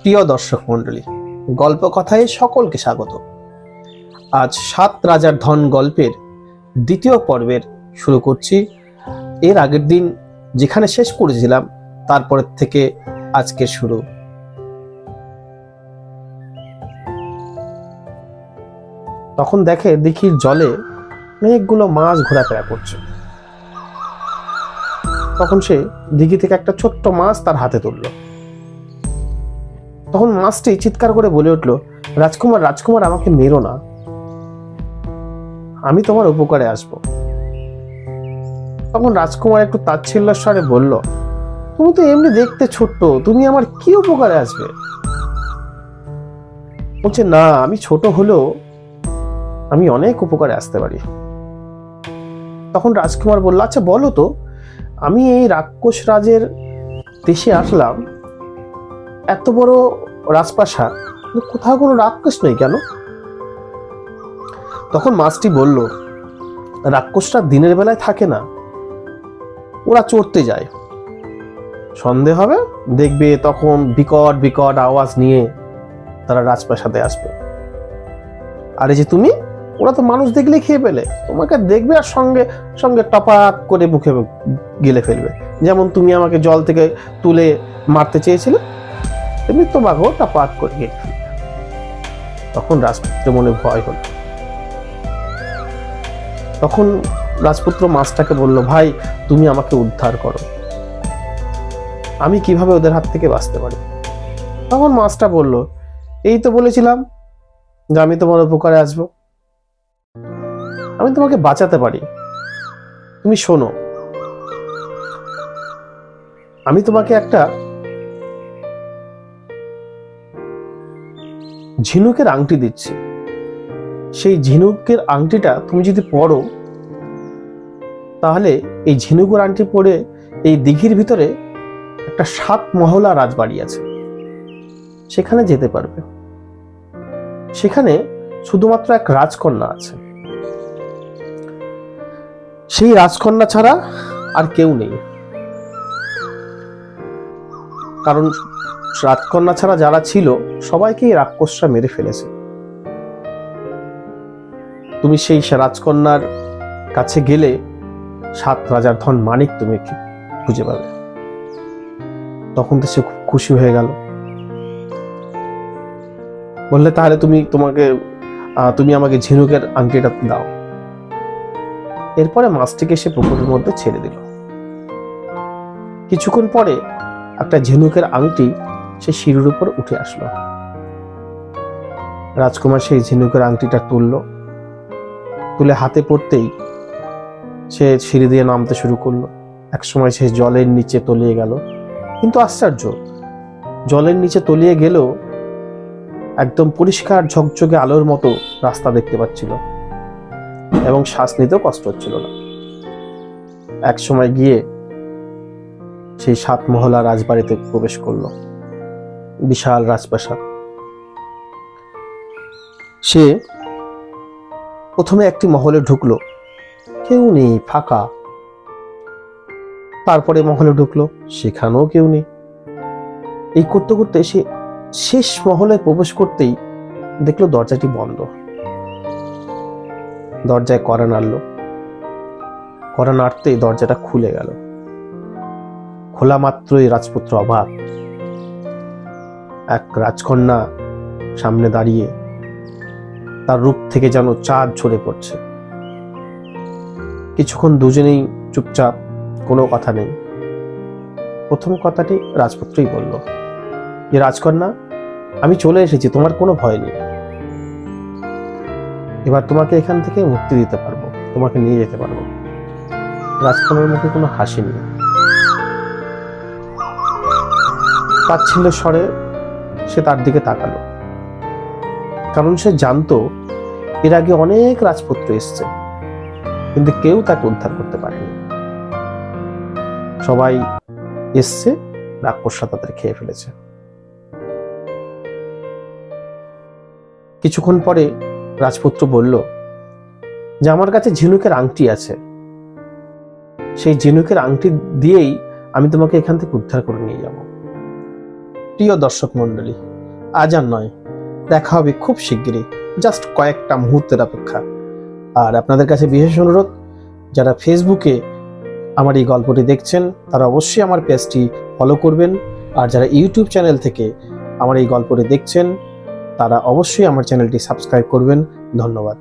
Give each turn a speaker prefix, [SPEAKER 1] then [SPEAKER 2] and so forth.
[SPEAKER 1] প্রিয় দর্শক মন্ডলী, গল্প কথায় সকলকে স্বাগত। আজ ৭ রাজার ধন গল্পের দ্বিতীয় পর্বের শুরু করছি। এর আগের দিন যেখানে শেষ করেছিলাম তারপরের থেকে আজকের শুরু। তখন দেখে দিঘির জলে অনেকগুলো মাছ ঘোরাফেরা করছে। তখন সে দিঘি থেকে একটা ছোট্ট মাছ তার হাতে তুলল। তখন মাছটি চিৎকার করে বলে উঠল, রাজকুমার, রাজকুমার, আমাকে মেরো না, আমি তোমার উপকারে আসব। তখন রাজকুমার একটু তাচ্ছিল্যের স্বরে বলল, তুমি তো এমনি দেখতে ছোট্ট, তুমি আমার কি উপকারে আসবে? বলছে, না, আমি ছোট হলেও আমি অনেক উপকারে আসতে পারি। তখন রাজকুমার বলল, আচ্ছা বলো তো, আমি এই রাক্ষস রাজের দেশে আসলাম, এত বড় রাজপ্রাসাদ, কোথাও কোনো রাক্ষস নেই কেন? তখন মাছটি বলল, রাক্ষসরা দিনের বেলায় থাকে না, ওরা চড়তে যায়, সন্ধে হবে দেখবে তখন বিকট বিকট আওয়াজ নিয়ে তারা রাজপ্রাসাদে আসবে। আর এই যে তুমি, ওরা তো মানুষ দেখলে খেয়ে ফেলে, তোমাকে দেখবে আর সঙ্গে সঙ্গে টপাক করে মুখে গিলে ফেলবে। যেমন তুমি আমাকে জল থেকে তুলে মারতে চেয়েছিলে, তেমনি তোমাকেও টপাক করে গিলে ফেলবে। তখন রাজপুত্রের মনে ভয় হল। তখন রাজপুত্র মাছটাকে বলল, ভাই, তুমি আমাকে উদ্ধার করো, আমি কিভাবে ওদের হাত থেকে বাঁচতে পারি? তখন মাছটা বলল, এই তো বলেছিলাম যে আমি তোমার উপকারে আসবো, আমি তোমাকে বাঁচাতে পারি। তুমি শোনো, আমি তোমাকে একটা ঝিনুকের আংটি দিচ্ছি, সেই ঝিনুকের আংটিটা তুমি যদি পরো, তাহলে এই ঝিনুকের আংটি পরে এই দিঘির ভিতরে একটা ৭ মহলা রাজবাড়ি আছে, সেখানে যেতে পারবে। সেখানে শুধুমাত্র এক রাজকন্যা আছে, সেই রাজকন্যা ছাড়া আর কেউ নেই। কারণ রাজকন্যা ছাড়া যারা ছিল সবাইকেই রাক্ষসরা মেরে ফেলেছে। তুমি সেই রাজকন্যার কাছে গেলে ৭ রাজার ধন মানিক তুমি খুঁজে পাবে। তখন তো সে খুব খুশি হয়ে গেল, বললে, তাহলে তুমি আমাকে ঝিনুকের আংটিটা দাও। এরপরে মাছটিকে সে পুকুরের মধ্যে ছেড়ে দিল। কিছুক্ষণ পরে একটা ঝিনুকের আংটি সে সিঁড়ির উপর উঠে আসলো। রাজকুমার সেই ঝিনুকের আংটিটা তুলে হাতে পড়তেই সে সিঁড়ি দিয়ে নামতে শুরু করলো। একসময় সে জলের নিচে তলিয়ে গেল। কিন্তু আশ্চর্য, জলের নিচে তলিয়ে গেলেও একদম পরিষ্কার ঝকঝকে আলোর মতো রাস্তা দেখতে পাচ্ছিল এবং শ্বাস নিতেও কষ্ট হচ্ছিল না। এক সময় গিয়ে সেই ৭ মহলা রাজবাড়িতে প্রবেশ করলো, বিশাল রাজপ্রাসাদ। সে প্রথমে একটি মহলে ঢুকলো, কেউ নেই, ফাঁকা। তারপরে মহলে ঢুকলো, সেখানেও কেউ নেই। এই করতে করতে সে শেষ মহলে প্রবেশ করতেই দেখলো দরজাটি বন্ধ। দরজায় কড়া নাড়ল, কড়া নাড়তেই দরজাটা খুলে গেল। খোলা মাত্রই রাজপুত্র অবাক। এক রাজকন্যা সামনে দাঁড়িয়ে, তার রূপ থেকে যেন চাঁদ ঝরে পড়ছে। কিছুক্ষণ দুজনেই চুপচাপ, কোনো কথা নেই। প্রথম কথাটি রাজপুত্রই বলল, যে রাজকন্যা, আমি চলে এসেছি, তোমার কোনো ভয় নেই, এবার তোমাকে এখান থেকে মুক্তি দিতে পারবো, তোমাকে নিয়ে যেতে পারবো। রাজকন্যার মুখে কোনো হাসি নেই। তাচ্ছিল্যের স্বরে সে তার দিকে তাকালো, কারণ সে জানতো এর আগে অনেক রাজপুত্র এসছে, কিন্তু কেউ তাকে উদ্ধার করতে পারেনি। সবাই এসছে, রাক্ষসরা তাদের খেয়ে ফেলেছে। কিছুক্ষণ পরে রাজপুত্র বলল যে আমার কাছে ঝিনুকের আংটি আছে, সেই ঝিনুকের আংটি দিয়েই আমি তোমাকে এখান থেকে উদ্ধার করে নিয়ে যাব। প্রিয় দর্শক মণ্ডলী, আজ আর নয়, দেখা হবে খুব শিগগিরই, জাস্ট কয়েকটা মুহূর্তের অপেক্ষা। আর আপনাদের কাছে বিশেষ অনুরোধ, যারা ফেসবুকে আমার এই গল্পটি দেখছেন তারা অবশ্যই আমার পেজটি ফলো করবেন, আর যারা ইউটিউব চ্যানেল থেকে আমার এই গল্পটি দেখছেন তারা অবশ্যই আমার চ্যানেলটি সাবস্ক্রাইব করবেন। ধন্যবাদ।